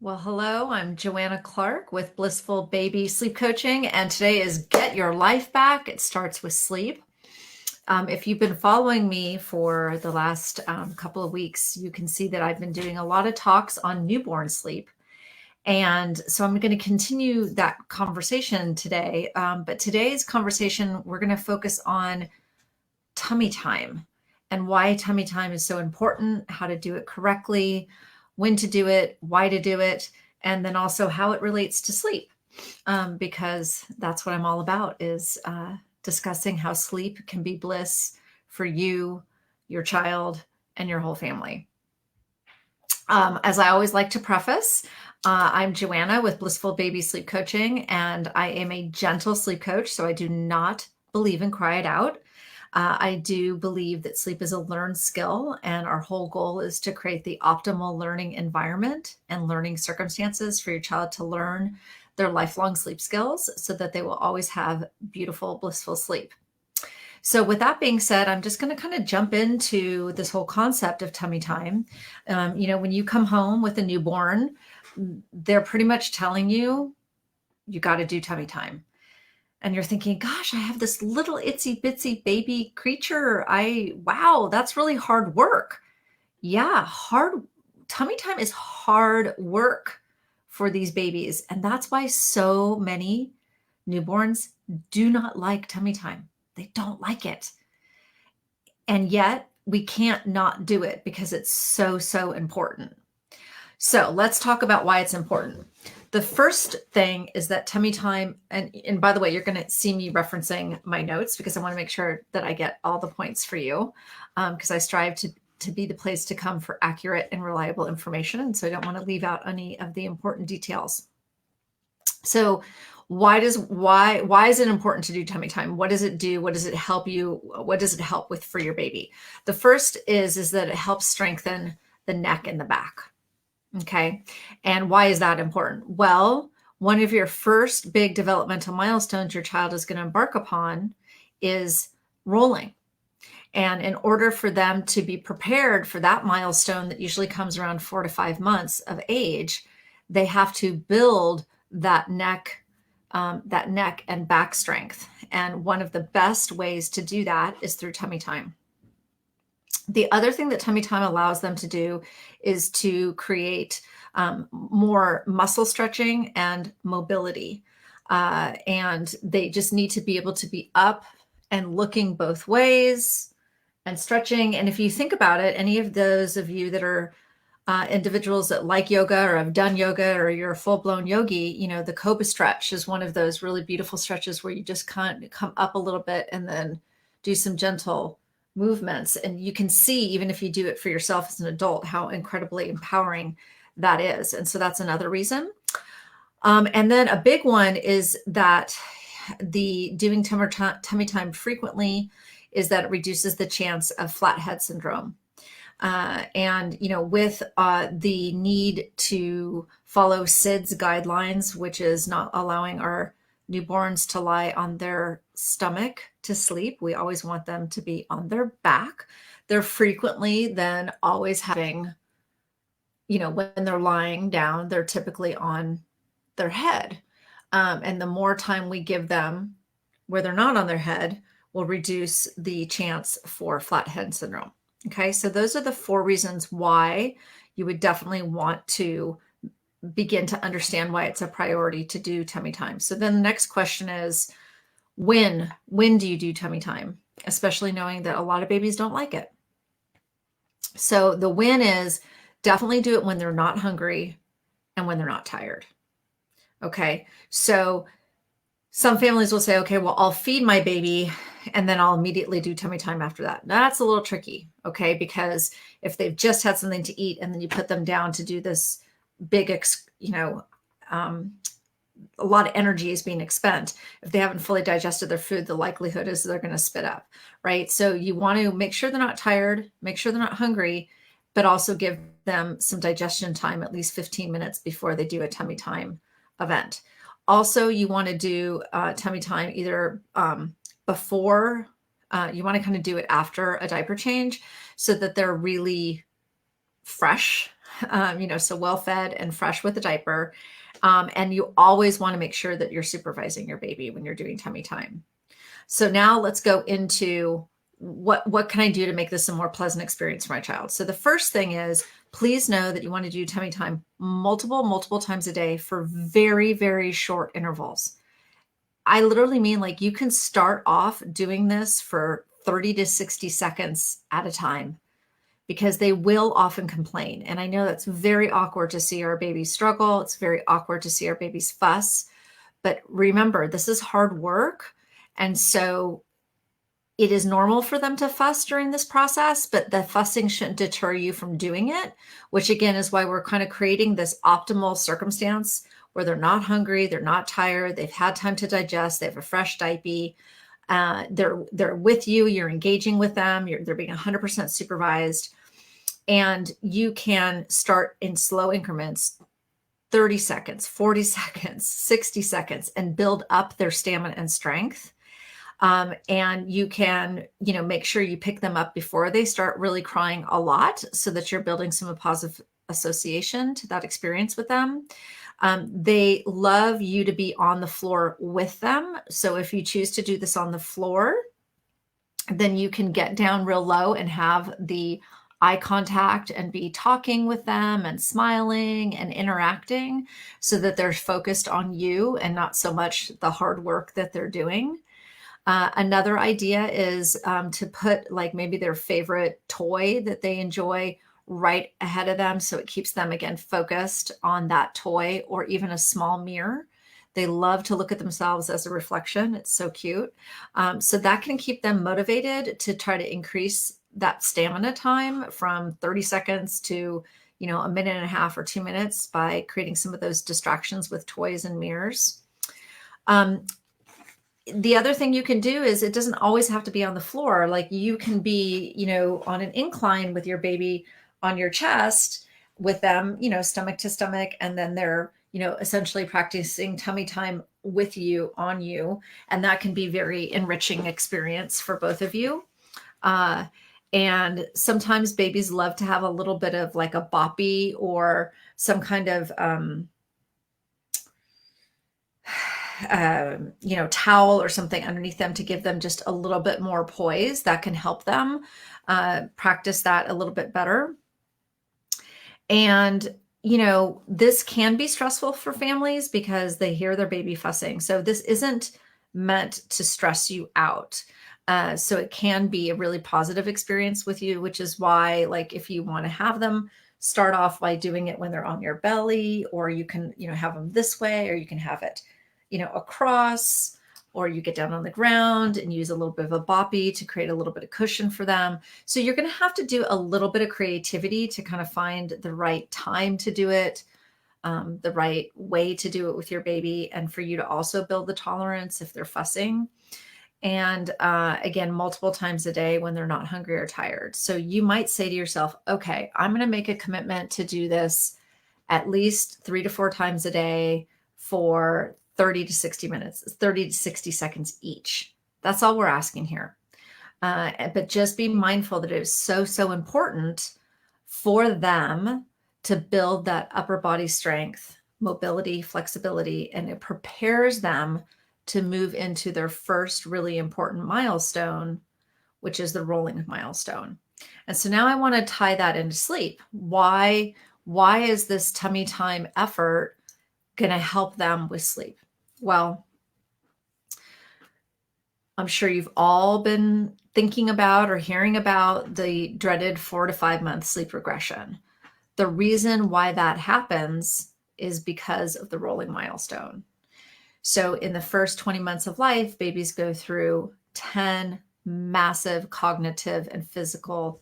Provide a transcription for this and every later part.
Well, hello, I'm Joanna Clark with Blissful Baby Sleep Coaching, and today is Get Your Life Back. It starts with sleep. If you've been following me for the last couple of weeks, you can see that I've been doing a lot of talks on newborn sleep. And so I'm going to continue that conversation today. But today's conversation, we're going to focus on tummy time and why tummy time is so important, how to do it correctly, when to do it, why to do it, and then also how it relates to sleep. Because that's what I'm all about is discussing how sleep can be bliss for you, your child, and your whole family. As I always like to preface, I'm Joanna with Blissful Baby Sleep Coaching, and I am a gentle sleep coach, so I do not believe in cry it out. I do believe that sleep is a learned skill, and our whole goal is to create the optimal learning environment and learning circumstances for your child to learn their lifelong sleep skills so that they will always have beautiful, blissful sleep. So, with that being said, I'm just going to kind of jump into this whole concept of tummy time. When you come home with a newborn, they're pretty much telling you, you got to do tummy time. And you're thinking, gosh, I have this little itsy bitsy baby creature. Wow, that's really hard work. Yeah, tummy time is hard work for these babies. And that's why so many newborns do not like tummy time. They don't like it. And yet we can't not do it because it's so, so important. So let's talk about why it's important. The first thing is that tummy time, and by the way, you're going to see me referencing my notes because I want to make sure that I get all the points for you, because I strive to be the place to come for accurate and reliable information. And so I don't want to leave out any of the important details. So why is it important to do tummy time? What does it do? What does it help you? What does it help with for your baby? The first is that it helps strengthen the neck and the back. Okay. And why is that important? Well, one of your first big developmental milestones your child is going to embark upon is rolling. And in order for them to be prepared for that milestone that usually comes around 4 to 5 months of age, they have to build that neck and back strength. And one of the best ways to do that is through tummy time. The other thing that tummy time allows them to do is to create more muscle stretching and mobility. And they just need to be able to be up and looking both ways and stretching. And if you think about it, any of those of you that are individuals that like yoga or have done yoga or you're a full-blown yogi, the Cobra stretch is one of those really beautiful stretches where you just kind of come up a little bit and then do some gentle movements. And you can see, even if you do it for yourself as an adult, how incredibly empowering that is. And so that's another reason. And then a big one is that the doing tummy time frequently is that it reduces the chance of flathead syndrome. And with the need to follow SIDS guidelines, which is not allowing our newborns to lie on their stomach to sleep. We always want them to be on their back. They're frequently then always having, when they're lying down, they're typically on their head. And the more time we give them where they're not on their head will reduce the chance for flathead syndrome. Okay, so those are the 4 reasons why you would definitely want to begin to understand why it's a priority to do tummy time. So then the next question is, when do you do tummy time? Especially knowing that a lot of babies don't like it. So the when is definitely do it when they're not hungry and when they're not tired. Okay, so some families will say, okay, well, I'll feed my baby and then I'll immediately do tummy time after that. That's a little tricky, okay? Because if they've just had something to eat and then you put them down to do this big, a lot of energy is being expended. If they haven't fully digested their food, the likelihood is they're going to spit up, right? So you want to make sure they're not tired, make sure they're not hungry, but also give them some digestion time, at least 15 minutes before they do a tummy time event. Also, you want to do tummy time either before, you want to kind of do it after a diaper change so that they're really fresh so well fed and fresh with a diaper. And you always want to make sure that you're supervising your baby when you're doing tummy time. So now let's go into what can I do to make this a more pleasant experience for my child? So the first thing is, please know that you want to do tummy time multiple times a day for very, very short intervals. I literally mean, like, you can start off doing this for 30 to 60 seconds at a time, because they will often complain. And I know that's very awkward to see our babies struggle. It's very awkward to see our babies fuss. But remember, this is hard work. And so it is normal for them to fuss during this process, but the fussing shouldn't deter you from doing it, which again is why we're kind of creating this optimal circumstance where they're not hungry, they're not tired, they've had time to digest, they have a fresh diaper. They're with you, you're engaging with them, they're being 100% supervised, and you can start in slow increments, 30 seconds, 40 seconds, 60 seconds, and build up their stamina and strength. And you can, make sure you pick them up before they start really crying a lot, so that you're building some positive association to that experience with them. They love you to be on the floor with them. So if you choose to do this on the floor, then you can get down real low and have the eye contact and be talking with them and smiling and interacting, so that they're focused on you and not so much the hard work that they're doing. Another idea is to put, like, maybe their favorite toy that they enjoy right ahead of them, so it keeps them, again, focused on that toy, or even a small mirror. They love to look at themselves as a reflection. It's so cute. So that can keep them motivated to try to increase that stamina time from 30 seconds to, a minute and a half or 2 minutes, by creating some of those distractions with toys and mirrors. The other thing you can do is, it doesn't always have to be on the floor. Like, you can be, on an incline with your baby on your chest with them, stomach to stomach, and then they're, essentially practicing tummy time with you, on you. And that can be very enriching experience for both of you. And sometimes babies love to have a little bit of like a boppy or some kind of, towel or something underneath them to give them just a little bit more poise. That can help them practice that a little bit better. And, this can be stressful for families because they hear their baby fussing. So this isn't meant to stress you out. So it can be a really positive experience with you, which is why, like, if you want to have them start off by doing it when they're on your belly, or you can, have them this way, or you can have it, across, or you get down on the ground and use a little bit of a boppy to create a little bit of cushion for them. So you're going to have to do a little bit of creativity to kind of find the right time to do it, the right way to do it with your baby, and for you to also build the tolerance if they're fussing. And again, multiple times a day when they're not hungry or tired. So you might say to yourself, okay, I'm going to make a commitment to do this at least 3 to 4 times a day for 30 to 60 minutes, 30 to 60 seconds each. That's all we're asking here. But just be mindful that it is so important for them to build that upper body strength, mobility, flexibility, and it prepares them to move into their first really important milestone, which is the rolling milestone. And so now I want to tie that into sleep. Why is this tummy time effort going to help them with sleep? Well, I'm sure you've all been thinking about or hearing about the dreaded 4 to 5 month sleep regression. The reason why that happens is because of the rolling milestone. So in the first 20 months of life, babies go through 10 massive cognitive and physical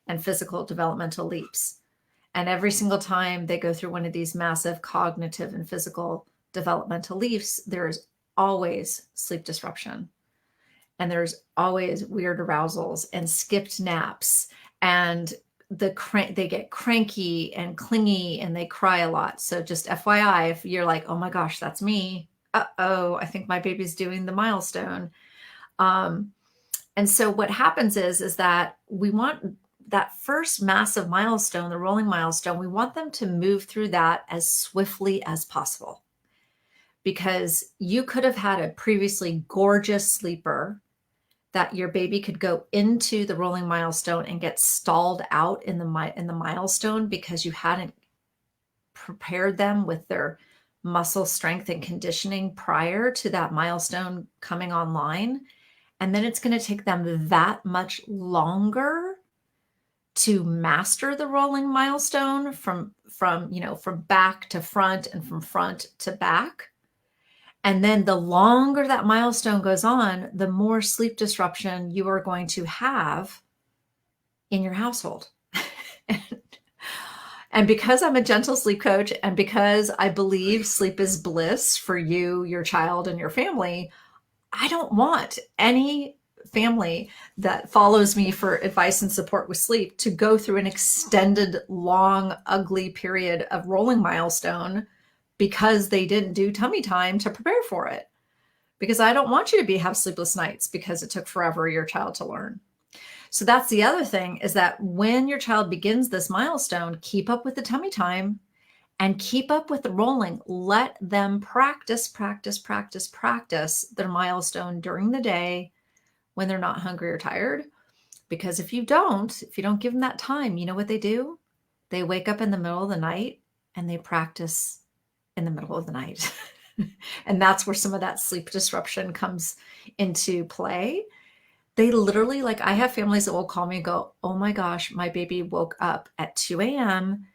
developmental leaps. And every single time they go through one of these massive cognitive and physical developmental leaps, there's always sleep disruption. And there's always weird arousals and skipped naps, and they get cranky and clingy and they cry a lot. So just FYI, if you're like, oh my gosh, that's me. Uh-oh, I think my baby's doing the milestone. And so what happens is that we want that first massive milestone, the rolling milestone, we want them to move through that as swiftly as possible, because you could have had a previously gorgeous sleeper that your baby could go into the rolling milestone and get stalled out in the milestone because you hadn't prepared them with their muscle strength and conditioning prior to that milestone coming online. And then it's going to take them that much longer to master the rolling milestone from back to front and from front to back. And then the longer that milestone goes on, the more sleep disruption you are going to have in your household. And because I'm a gentle sleep coach, and because I believe sleep is bliss for you, your child, and your family, I don't want any family that follows me for advice and support with sleep to go through an extended, long, ugly period of rolling milestone because they didn't do tummy time to prepare for it. Because I don't want you to have sleepless nights because it took forever your child to learn. So that's the other thing, is that when your child begins this milestone, keep up with the tummy time and keep up with the rolling. Let them practice their milestone during the day when they're not hungry or tired. Because if you don't give them that time, you know what they do? They wake up in the middle of the night and they practice in the middle of the night. And that's where some of that sleep disruption comes into play. They literally, like, I have families that will call me and go, oh my gosh, my baby woke up at 2 a.m.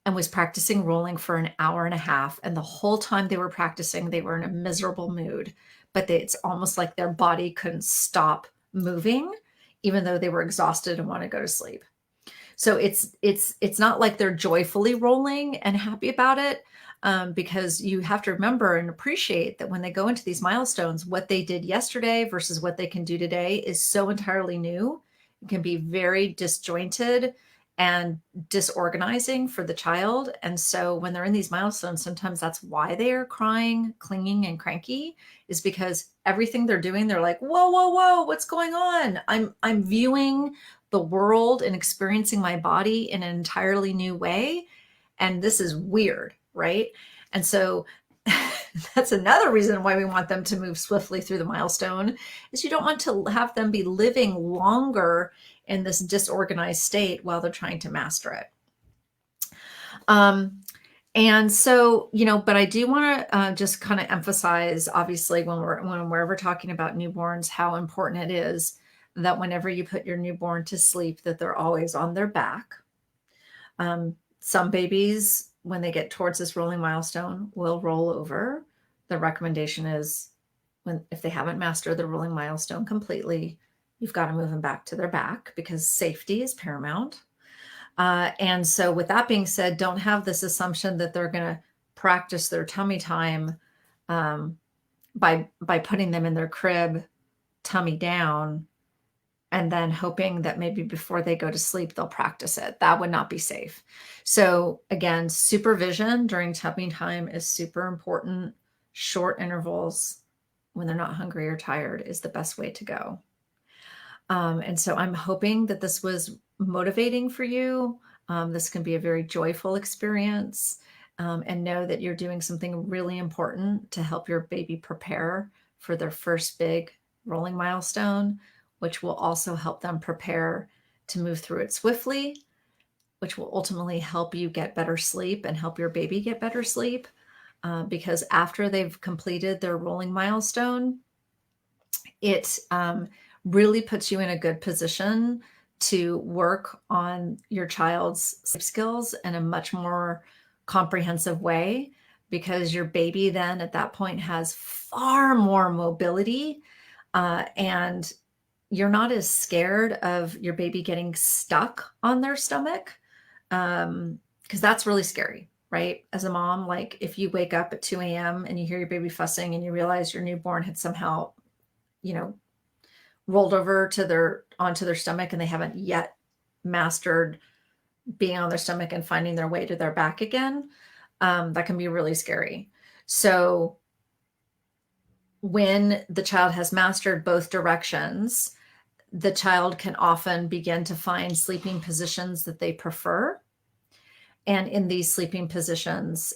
and was practicing rolling for an hour and a half. And the whole time they were practicing, they were in a miserable mood, but it's almost like their body couldn't stop moving, even though they were exhausted and want to go to sleep. So it's not like they're joyfully rolling and happy about it, because you have to remember and appreciate that when they go into these milestones, what they did yesterday versus what they can do today is so entirely new. It can be very disjointed and disorganizing for the child. And so when they're in these milestones, sometimes that's why they are crying, clinging, and cranky, is because everything they're doing, they're like, whoa, whoa, whoa, what's going on? I'm viewing the world and experiencing my body in an entirely new way. And this is weird, right? And so that's another reason why we want them to move swiftly through the milestone, is you don't want to have them be living longer in this disorganized state while they're trying to master it. And so, but I do want to just kind of emphasize, obviously, when we're ever talking about newborns, how important it is that whenever you put your newborn to sleep, that they're always on their back. Some babies, when they get towards this rolling milestone, will roll over. The recommendation is, if they haven't mastered the rolling milestone completely, you've got to move them back to their back, because safety is paramount. And so with that being said, don't have this assumption that they're going to practice their tummy time by putting them in their crib, tummy down, and then hoping that maybe before they go to sleep, they'll practice it. That would not be safe. So again, supervision during tummy time is super important. Short intervals when they're not hungry or tired is the best way to go. And so I'm hoping that this was motivating for you. This can be a very joyful experience, and know that you're doing something really important to help your baby prepare for their first big rolling milestone, which will also help them prepare to move through it swiftly, which will ultimately help you get better sleep and help your baby get better sleep. Because after they've completed their rolling milestone, it really puts you in a good position to work on your child's sleep skills in a much more comprehensive way, because your baby then at that point has far more mobility, and you're not as scared of your baby getting stuck on their stomach, because that's really scary, right? As a mom, like if you wake up at 2 a.m. and you hear your baby fussing and you realize your newborn had somehow, rolled over onto their stomach, and they haven't yet mastered being on their stomach and finding their way to their back again, that can be really scary. So when the child has mastered both directions, the child can often begin to find sleeping positions that they prefer. And in these sleeping positions,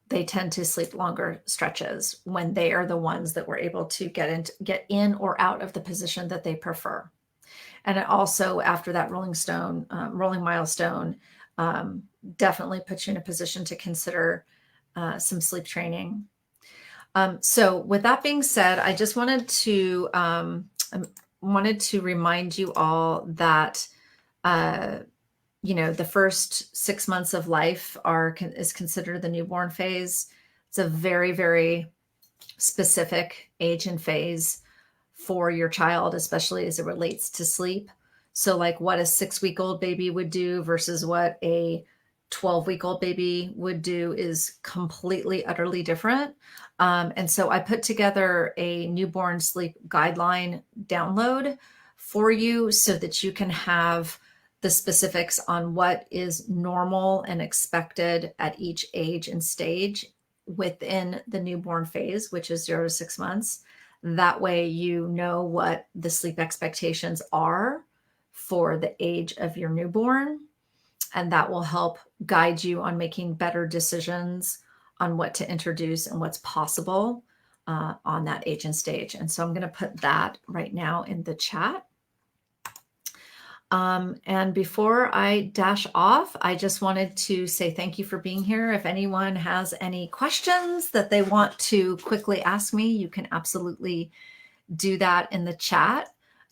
they tend to sleep longer stretches when they are the ones that were able to get in or out of the position that they prefer. And it also, after that rolling milestone, definitely puts you in a position to consider some sleep training. So with that being said, I just wanted to remind you all that the first 6 months of life is considered the newborn phase. It's a very, very specific age and phase for your child, especially as it relates to sleep. So like what a 6-week-old baby would do versus what a 12-week-old baby would do is completely, utterly different. And so I put together a newborn sleep guideline download for you so that you can have the specifics on what is normal and expected at each age and stage within the newborn phase, which is 0 to 6 months. That way you know what the sleep expectations are for the age of your newborn, and that will help guide you on making better decisions on what to introduce and what's possible on that age and stage. And so I'm going to put that right now in the chat. And before I dash off, I just wanted to say thank you for being here. If anyone has any questions that they want to quickly ask me, you can absolutely do that in the chat.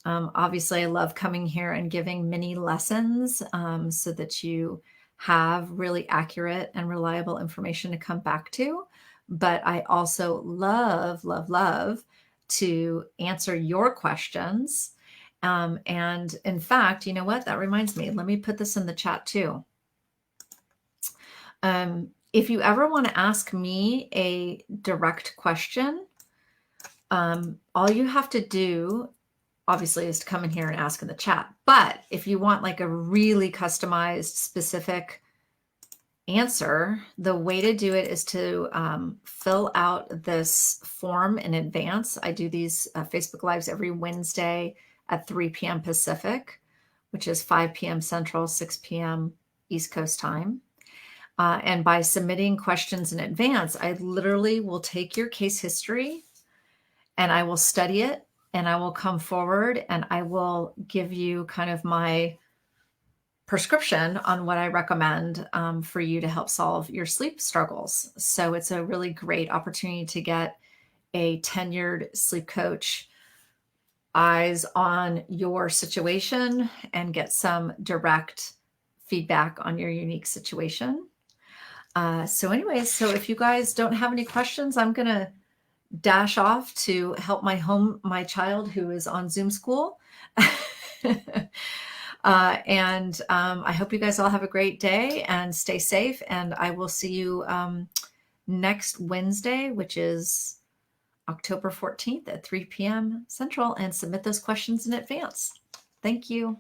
Obviously, I love coming here and giving mini lessons so that you have really accurate and reliable information to come back to. But I also love, love, love to answer your questions. And in fact, you know what? That reminds me. Let me put this in the chat too. If you ever want to ask me a direct question, all you have to do, obviously, is to come in here and ask in the chat. But if you want like a really customized, specific answer, the way to do it is to fill out this form in advance. I do these Facebook Lives every Wednesday at 3 p.m. Pacific, which is 5 p.m. Central, 6 p.m. East Coast time. And by submitting questions in advance, I literally will take your case history and I will study it, and I will come forward and I will give you kind of my prescription on what I recommend for you to help solve your sleep struggles. So it's a really great opportunity to get a tenured sleep coach eyes on your situation and get some direct feedback on your unique situation. So anyways, so if you guys don't have any questions, I'm going to dash off to help my child who is on Zoom school. And I hope you guys all have a great day and stay safe. And I will see you next Wednesday, which is October 14th at 3 p.m. Central, and submit those questions in advance. Thank you.